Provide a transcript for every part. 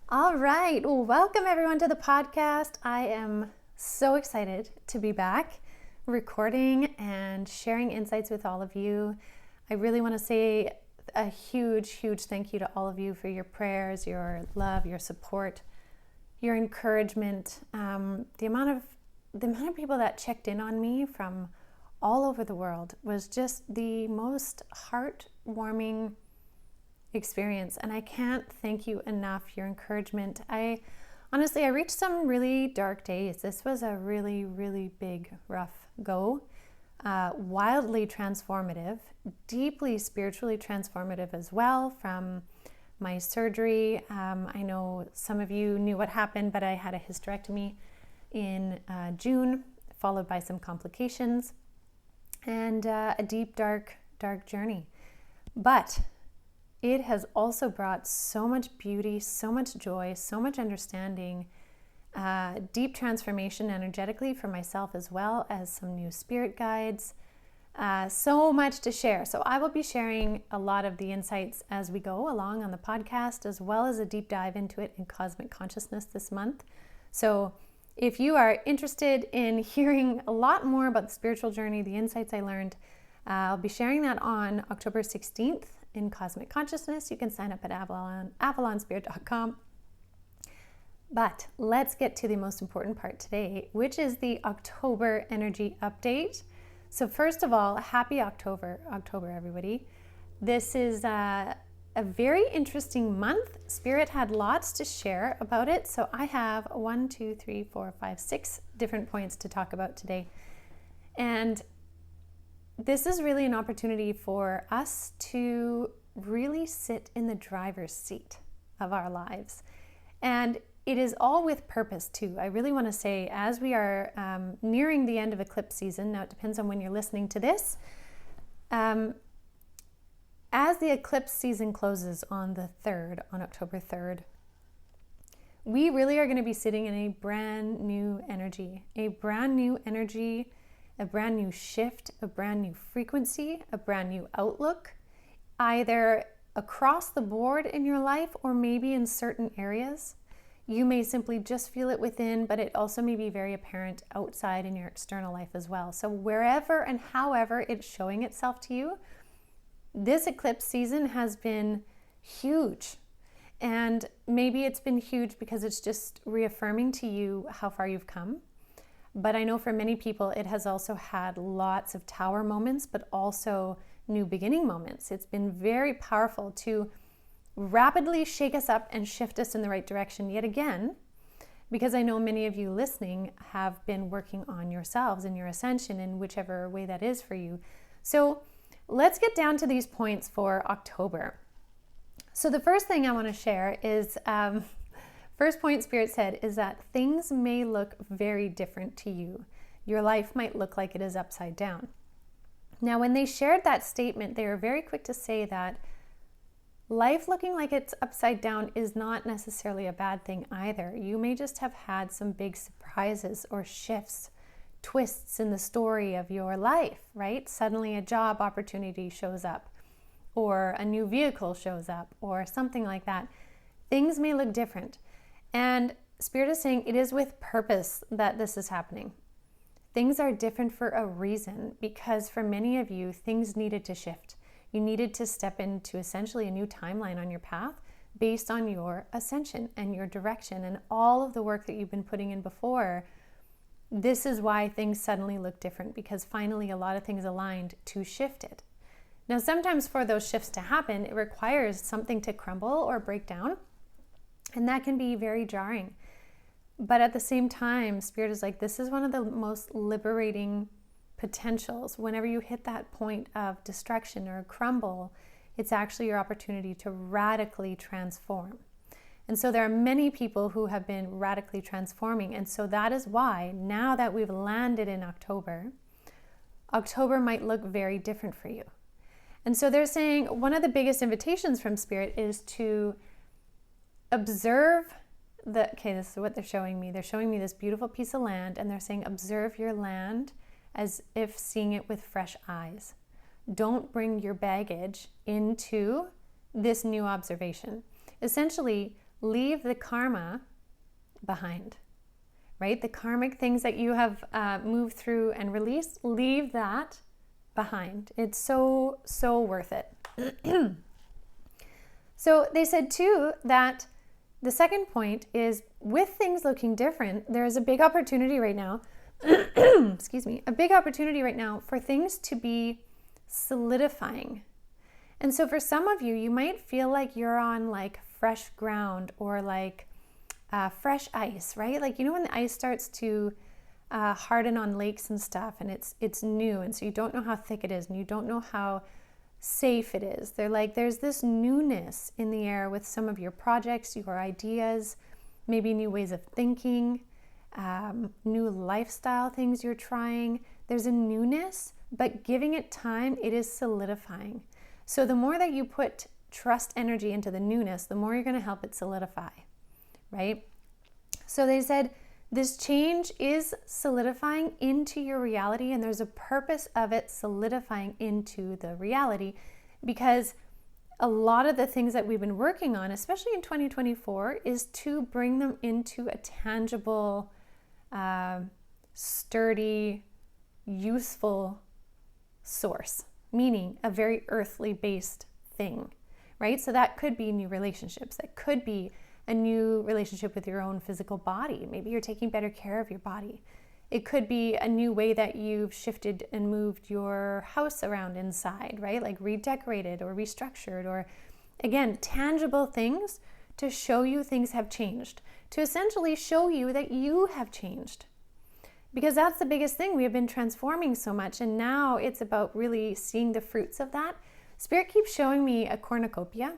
All right. Well, welcome everyone to the podcast. I am so excited to be back recording and sharing insights with all of you. I really want to say a huge thank you to all of you for your prayers, your love, your support, your encouragement. The amount of people that checked in on me from all over the world was just the most heartwarming experience, and I can't thank you enough. Your encouragement. I reached some really dark days. This was a really big, rough go. Wildly transformative, deeply spiritually transformative as well from my surgery. I know some of you knew what happened, but I had a hysterectomy in June, followed by some complications and a deep, dark journey. But it has also brought so much beauty, so much joy, so much understanding, deep transformation energetically for myself, as well as some new spirit guides, so much to share. So I will be sharing a lot of the insights as we go along on the podcast, as well as a deep dive into it in cosmic consciousness this month. So if you are interested in hearing a lot more about the spiritual journey, the insights I learned, I'll be sharing that on October 16th in Cosmic Consciousness. You can sign up at avalonspirit.com. But let's get to the most important part today, which is the October energy update. So first of all, happy October, everybody. This is a very interesting month. Spirit had lots to share about it. So I have 6 different points to talk about today. And this is really an opportunity for us to really sit in the driver's seat of our lives. And it is all with purpose too. I really want to say, as we are nearing the end of eclipse season, now it depends on when you're listening to this, as the eclipse season closes on October 3rd, we really are going to be sitting in a brand new energy, a brand new shift, a brand new frequency, a brand new outlook, either across the board in your life or maybe in certain areas. You may simply just feel it within, but it also may be very apparent outside in your external life as well. So wherever and however it's showing itself to you, this eclipse season has been huge. And maybe it's been huge because it's just reaffirming to you how far you've come. But I know for many people, it has also had lots of tower moments, but also new beginning moments. It's been very powerful to rapidly shake us up and shift us in the right direction yet again, because I know many of you listening have been working on yourselves and your ascension in whichever way that is for you. So let's get down to these points for October. So the first thing I want to share is, first point Spirit said is that things may look very different to you. Your life might look like it is upside down. Now, when they shared that statement, they were very quick to say that life looking like it's upside down is not necessarily a bad thing either. You may just have had some big surprises or shifts, twists in the story of your life, right? Suddenly a job opportunity shows up, or a new vehicle shows up, or something like that. Things may look different. And Spirit is saying it is with purpose that this is happening. Things are different for a reason, because for many of you, things needed to shift. You needed to step into essentially a new timeline on your path based on your ascension and your direction and all of the work that you've been putting in before. This is why things suddenly look different, because finally a lot of things aligned to shift it. Now, sometimes for those shifts to happen, it requires something to crumble or break down. And that can be very jarring. But at the same time, Spirit is like, this is one of the most liberating potentials. Whenever you hit that point of destruction or crumble, it's actually your opportunity to radically transform. And so there are many people who have been radically transforming. And so that is why, now that we've landed in October, October might look very different for you. And so they're saying one of the biggest invitations from Spirit is to observe this is what they're showing me. They're showing me this beautiful piece of land, and they're saying, observe your land as if seeing it with fresh eyes. Don't bring your baggage into this new observation. Essentially, leave the karma behind, right? The karmic things that you have moved through and released, leave that behind. It's so, so worth it. So they said too that the second point is, with things looking different, there is a big opportunity right now, excuse me, a big opportunity right now for things to be solidifying. And so for some of you, you might feel like you're on like fresh ground or like fresh ice, right? Like, you know, when the ice starts to harden on lakes and stuff, and it's new, and so you don't know how thick it is, and you don't know how safe it is. They're like, there's this newness in the air with some of your projects, your ideas, maybe new ways of thinking, new lifestyle things you're trying. There's a newness, but giving it time, it is solidifying. So the more that you put trust energy into the newness, the more you're going to help it solidify, right? So they said this change is solidifying into your reality, and there's a purpose of it solidifying into the reality, because a lot of the things that we've been working on, especially in 2024, is to bring them into a tangible, sturdy, useful source, meaning a very earthly based thing, right? So that could be new relationships, that could be a new relationship with your own physical body. Maybe you're taking better care of your body. It could be a new way that you've shifted and moved your house around inside, right? Like redecorated or restructured, or again, tangible things to show you things have changed, to essentially show you that you have changed. Because that's the biggest thing. We have been transforming so much, and now it's about really seeing the fruits of that. Spirit keeps showing me a cornucopia.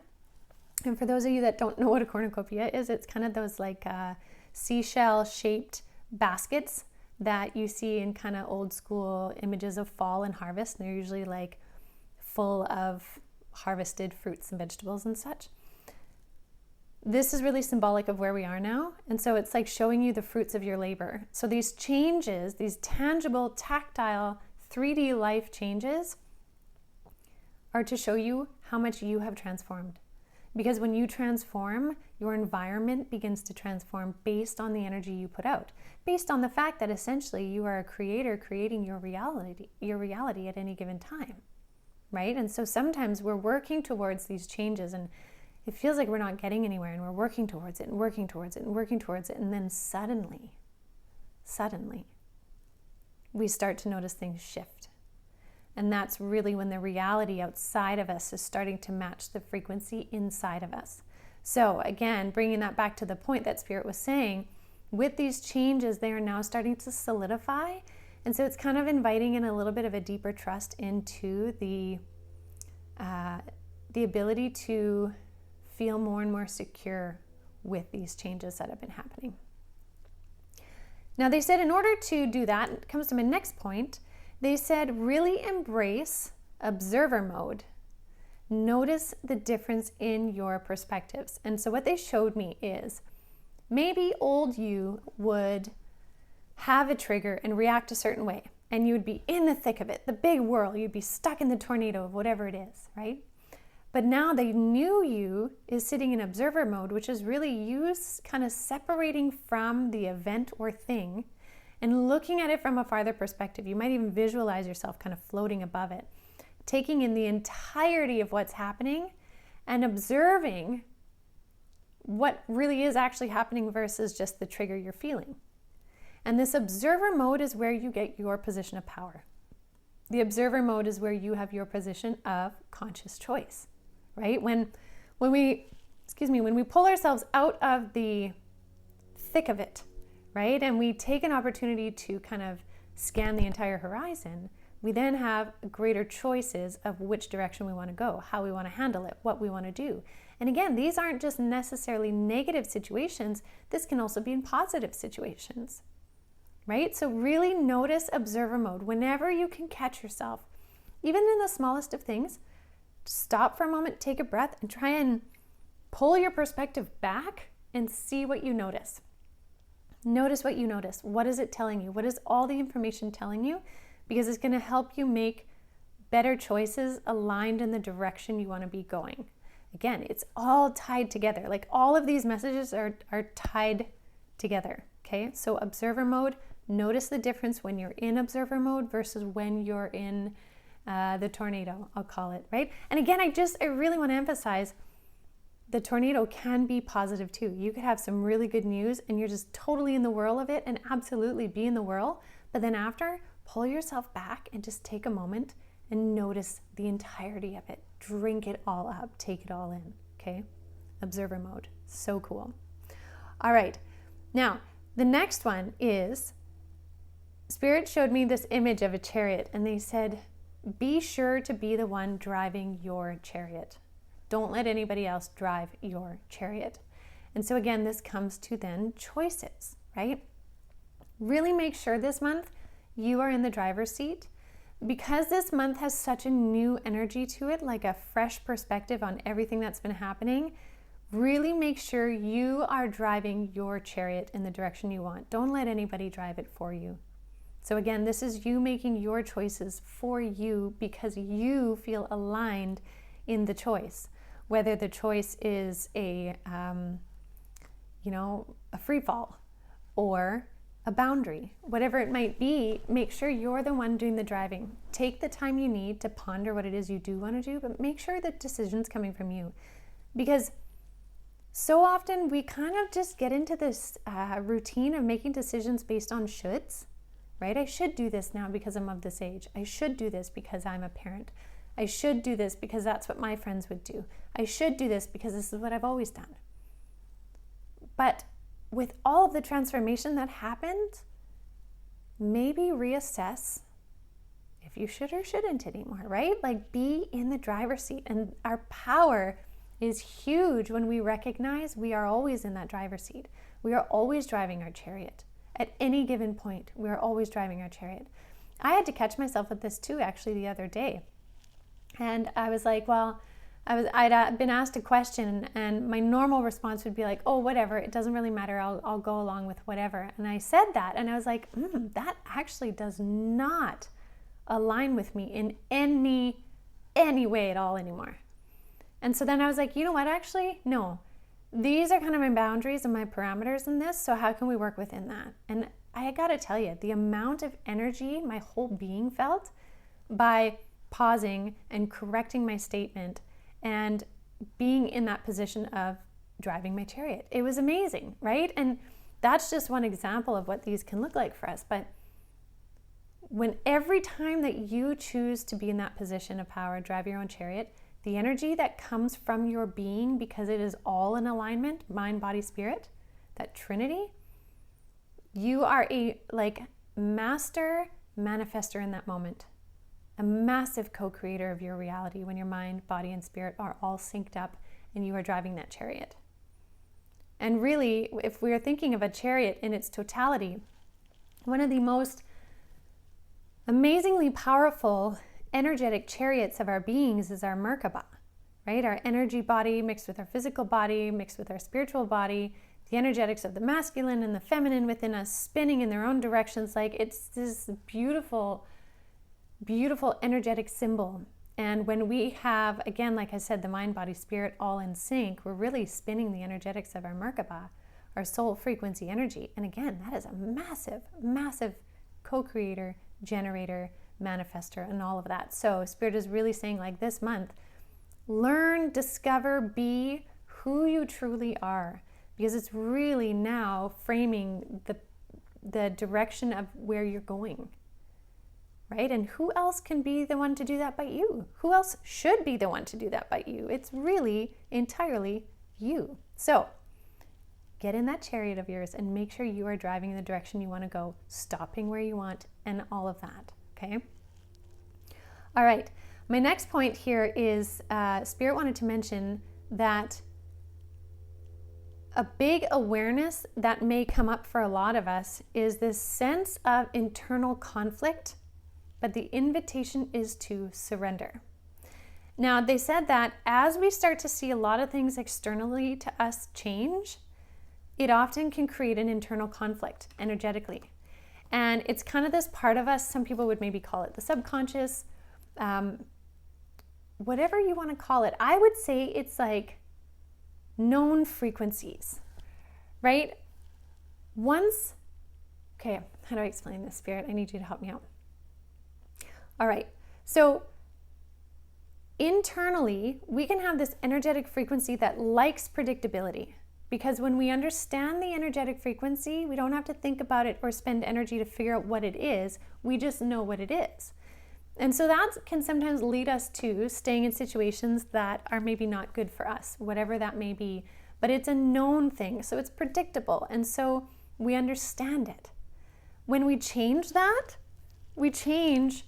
And for those of you that don't know what a cornucopia is, it's kind of those like seashell shaped baskets that you see in kind of old school images of fall and harvest. And they're usually like full of harvested fruits and vegetables and such. This is really symbolic of where we are now. And so it's like showing you the fruits of your labor. So these changes, these tangible, tactile, 3D life changes are to show you how much you have transformed. Because when you transform, your environment begins to transform based on the energy you put out, based on the fact that essentially you are a creator creating your reality at any given time, right? And so sometimes we're working towards these changes, and it feels like we're not getting anywhere, and we're working towards it and working towards it and working towards it, and then suddenly, we start to notice things shift. And that's really when the reality outside of us is starting to match the frequency inside of us. So again, bringing that back to the point that Spirit was saying, with these changes, they are now starting to solidify. And so it's kind of inviting in a little bit of a deeper trust into the ability to feel more and more secure with these changes that have been happening. Now they said in order to do that, it comes to my next point, they said really embrace observer mode. Notice the difference in your perspectives. And so what they showed me is maybe old you would have a trigger and react a certain way, and you would be in the thick of it, the big whirl, you'd be stuck in the tornado of whatever it is, right? But now the new you is sitting in observer mode, which is really you kind of separating from the event or thing and looking at it from a farther perspective. You might even visualize yourself kind of floating above it, taking in the entirety of what's happening and observing what really is actually happening versus just the trigger you're feeling. And this observer mode is where you get your position of power. The observer mode is where you have your position of conscious choice, right? When we pull ourselves out of the thick of it, right? And we take an opportunity to kind of scan the entire horizon, we then have greater choices of which direction we want to go, how we want to handle it, what we want to do. And again, these aren't just necessarily negative situations. This can also be in positive situations, right? So really notice observer mode. Whenever you can catch yourself, even in the smallest of things, stop for a moment, take a breath, and try and pull your perspective back and see what you notice. Notice what you notice. What is it telling you? What is all the information telling you? Because it's going to help you make better choices aligned in the direction you want to be going. Again, it's all tied together. Like all of these messages are tied together, okay? So observer mode, notice the difference when you're in observer mode versus when you're in the tornado, I'll call it, right? And again, I really want to emphasize the tornado can be positive too. You could have some really good news and you're just totally in the whirl of it and absolutely be in the whirl. But then after, pull yourself back and just take a moment and notice the entirety of it. Drink it all up, take it all in, okay? Observer mode, so cool. All right, now the next one is, Spirit showed me this image of a chariot and they said, be sure to be the one driving your chariot. Don't let anybody else drive your chariot. And so again, this comes to then choices, right? Really make sure this month you are in the driver's seat. Because this month has such a new energy to it, like a fresh perspective on everything that's been happening, really make sure you are driving your chariot in the direction you want. Don't let anybody drive it for you. So again, this is you making your choices for you because you feel aligned in the choice. Whether the choice is a free fall or a boundary, whatever it might be, make sure you're the one doing the driving. Take the time you need to ponder what it is you do want to do, but make sure the decision's coming from you. Because so often we kind of just get into this routine of making decisions based on shoulds, right? I should do this now because I'm of this age. I should do this because I'm a parent. I should do this because that's what my friends would do. I should do this because this is what I've always done. But with all of the transformation that happened, maybe reassess if you should or shouldn't anymore, right? Like be in the driver's seat. And our power is huge when we recognize we are always in that driver's seat. We are always driving our chariot. At any given point, we are always driving our chariot. I had to catch myself at this too, actually, the other day. And I was like, well, I'd been asked a question and my normal response would be like, oh, whatever, it doesn't really matter. I'll go along with whatever. And I said that and I was like, that actually does not align with me in any way at all anymore. And so then I was like, you know what, actually, no, these are kind of my boundaries and my parameters in this. So how can we work within that? And I got to tell you, the amount of energy my whole being felt by pausing and correcting my statement and being in that position of driving my chariot. It was amazing, right? And that's just one example of what these can look like for us. But when every time that you choose to be in that position of power, drive your own chariot, the energy that comes from your being, because it is all in alignment, mind, body, spirit, that trinity, you are a master manifester in that moment. A massive co-creator of your reality when your mind, body, and spirit are all synced up and you are driving that chariot. And really, if we are thinking of a chariot in its totality, one of the most amazingly powerful energetic chariots of our beings is our Merkaba, right? Our energy body mixed with our physical body, mixed with our spiritual body, the energetics of the masculine and the feminine within us spinning in their own directions. Like it's this beautiful energetic symbol. And when we have, again, like I said, the mind, body, spirit all in sync, we're really spinning the energetics of our Merkaba, our soul frequency energy. And again, that is a massive co-creator, generator, manifester, and all of that. So Spirit is really saying, like, this month, learn, discover, be who you truly are, because it's really now framing the direction of where you're going. Right? And who else can be the one to do that but you? Who else should be the one to do that but you? It's really entirely you. So get in that chariot of yours and make sure you are driving in the direction you want to go, stopping where you want, and all of that. Okay? All right. My next point here is Spirit wanted to mention that a big awareness that may come up for a lot of us is this sense of internal conflict. But the invitation is to surrender. Now, they said that as we start to see a lot of things externally to us change, it often can create an internal conflict energetically. And it's kind of this part of us, some people would maybe call it the subconscious, whatever you want to call it. I would say it's like known frequencies, right? Okay, how do I explain this, Spirit? I need you to help me out. All right, so internally, we can have this energetic frequency that likes predictability, because when we understand the energetic frequency, we don't have to think about it or spend energy to figure out what it is. We just know what it is. And so that can sometimes lead us to staying in situations that are maybe not good for us, whatever that may be. But it's a known thing, so it's predictable, and so we understand it. When we change that, we change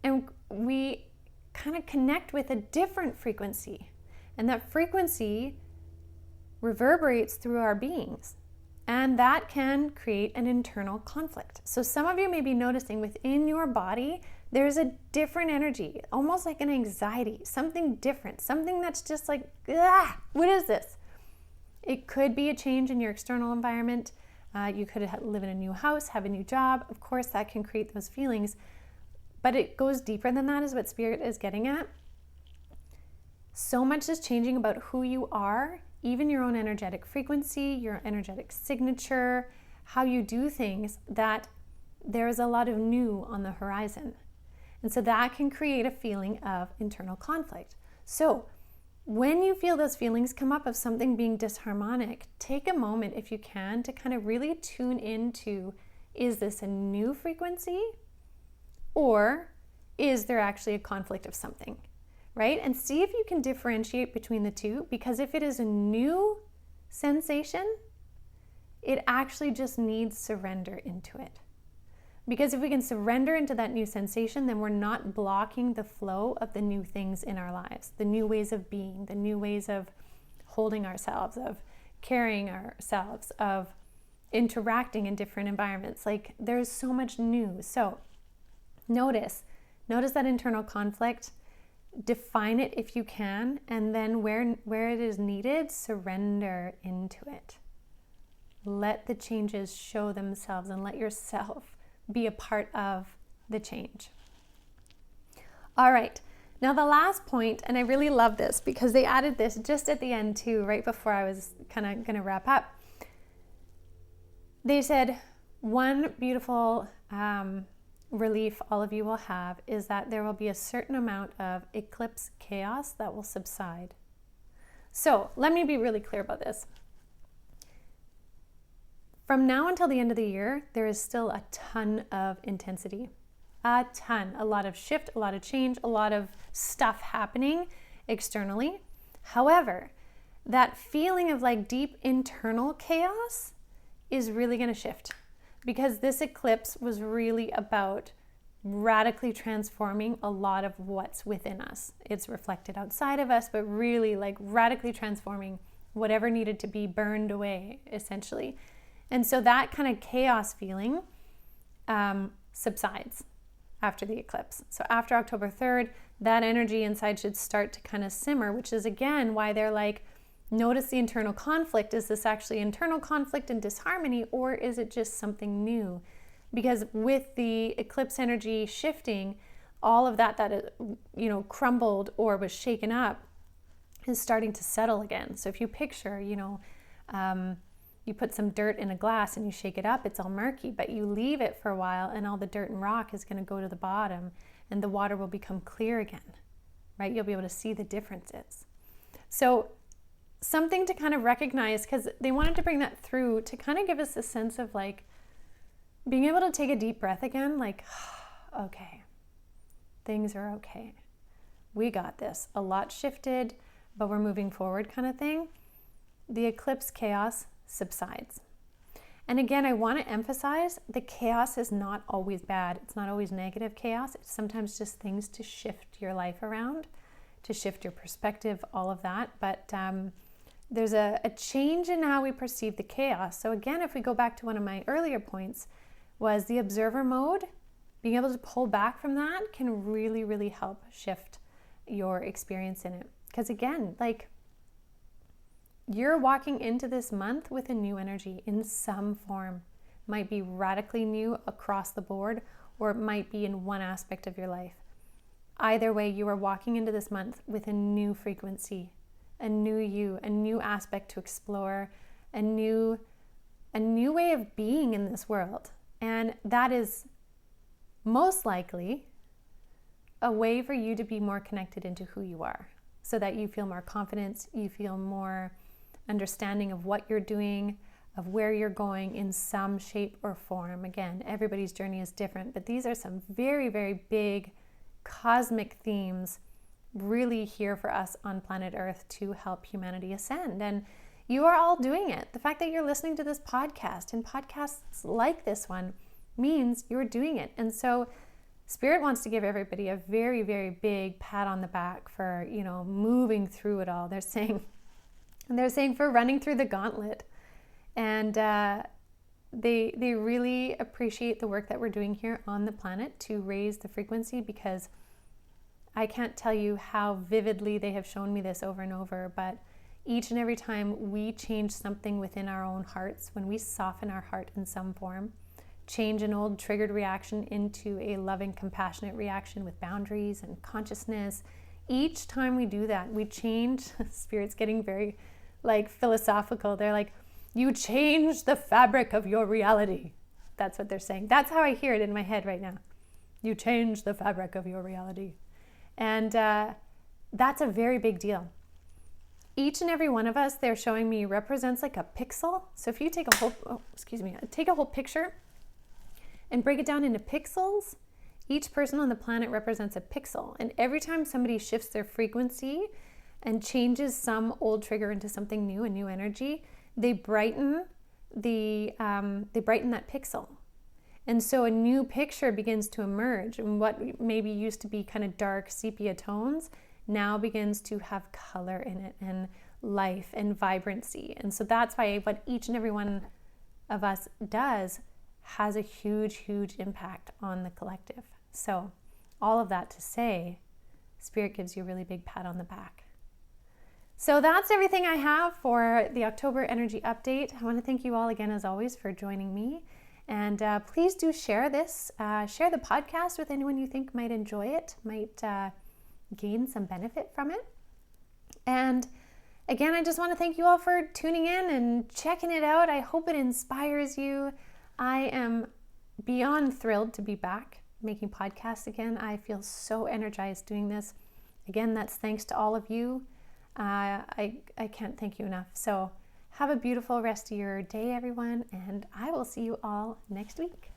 and we kind of connect with a different frequency. And that frequency reverberates through our beings. And that can create an internal conflict. So some of you may be noticing within your body, there's a different energy, almost like an anxiety, something different, something that's just like, what is this? It could be a change in your external environment. You could live in a new house, have a new job. Of course, that can create those feelings. But it goes deeper than that, is what Spirit is getting at. So much is changing about who you are, even your own energetic frequency, your energetic signature, how you do things, that there is a lot of new on the horizon. And so that can create a feeling of internal conflict. So when you feel those feelings come up of something being disharmonic, take a moment, if you can, to kind of really tune into, is this a new frequency? Or is there actually a conflict of something, right? And see if you can differentiate between the two, because if it is a new sensation, it actually just needs surrender into it. Because if we can surrender into that new sensation, then we're not blocking the flow of the new things in our lives, the new ways of being, the new ways of holding ourselves, of carrying ourselves, of interacting in different environments. Like, there's so much new. So notice that internal conflict, define it if you can, and then where it is needed, surrender into it. Let the changes show themselves and let yourself be a part of the change. All right, now the last point, and I really love this because they added this just at the end too, right before I was kind of going to wrap up. They said one beautiful relief all of you will have is that there will be a certain amount of eclipse chaos that will subside. So let me be really clear about this. From now until the end of the year, there is still a ton of intensity. A ton. A lot of shift, a lot of change, a lot of stuff happening externally. However, that feeling of like deep internal chaos is really going to shift, because this eclipse was really about radically transforming a lot of what's within us. It's reflected outside of us, but really like radically transforming whatever needed to be burned away, essentially. And so that kind of chaos feeling subsides after the eclipse. So after October 3rd, that energy inside should start to kind of simmer, which is again why they're like, notice the internal conflict. Is this actually internal conflict and disharmony, or is it just something new? Because with the eclipse energy shifting, all of that crumbled or was shaken up is starting to settle again. So if you picture, you put some dirt in a glass and you shake it up, it's all murky, but you leave it for a while and all the dirt and rock is going to go to the bottom and the water will become clear again, right? You'll be able to see the differences. So something to kind of recognize, because they wanted to bring that through to kind of give us a sense of like being able to take a deep breath again, like, okay, things are okay. We got this. A lot shifted, but we're moving forward kind of thing. The eclipse chaos subsides. And again, I want to emphasize the chaos is not always bad. It's not always negative chaos. It's sometimes just things to shift your life around, to shift your perspective, all of that. But there's a change in how we perceive the chaos. So again, if we go back to one of my earlier points, was the observer mode, being able to pull back from that can really, really help shift your experience in it. Because again, like, you're walking into this month with a new energy in some form. Might be radically new across the board, or it might be in one aspect of your life. Either way, you are walking into this month with a new frequency, a new you, a new aspect to explore, a new way of being in this world. And that is most likely a way for you to be more connected into who you are, so that you feel more confidence, you feel more understanding of what you're doing, of where you're going in some shape or form. Again, everybody's journey is different, but these are some very, very big cosmic themes really here for us on planet Earth to help humanity ascend. And you are all doing it. The fact that you're listening to this podcast and podcasts like this one means you're doing it. And so Spirit wants to give everybody a very, very big pat on the back for, moving through it all. They're saying for running through the gauntlet. And they really appreciate the work that we're doing here on the planet to raise the frequency, because I can't tell you how vividly they have shown me this over and over, but each and every time we change something within our own hearts, when we soften our heart in some form, change an old triggered reaction into a loving, compassionate reaction with boundaries and consciousness, each time we do that, we change. Spirit's getting very philosophical. They're like, you change the fabric of your reality. That's what they're saying. That's how I hear it in my head right now. You change the fabric of your reality. And that's a very big deal. Each and every one of us, they're showing me, represents like a pixel. So if you take a whole picture and break it down into pixels, each person on the planet represents a pixel. And every time somebody shifts their frequency and changes some old trigger into something new, a new energy, they brighten that pixel. And so a new picture begins to emerge, and what maybe used to be kind of dark sepia tones now begins to have color in it and life and vibrancy. And so that's why what each and every one of us does has a huge, huge impact on the collective. So all of that to say, Spirit gives you a really big pat on the back. So that's everything I have for the October energy update. I want to thank you all again, as always, for joining me. And please do share this. Share the podcast with anyone you think might enjoy it, might gain some benefit from it. And again, I just want to thank you all for tuning in and checking it out. I hope it inspires you. I am beyond thrilled to be back making podcasts again. I feel so energized doing this. Again, that's thanks to all of you. I can't thank you enough. So have a beautiful rest of your day, everyone, and I will see you all next week.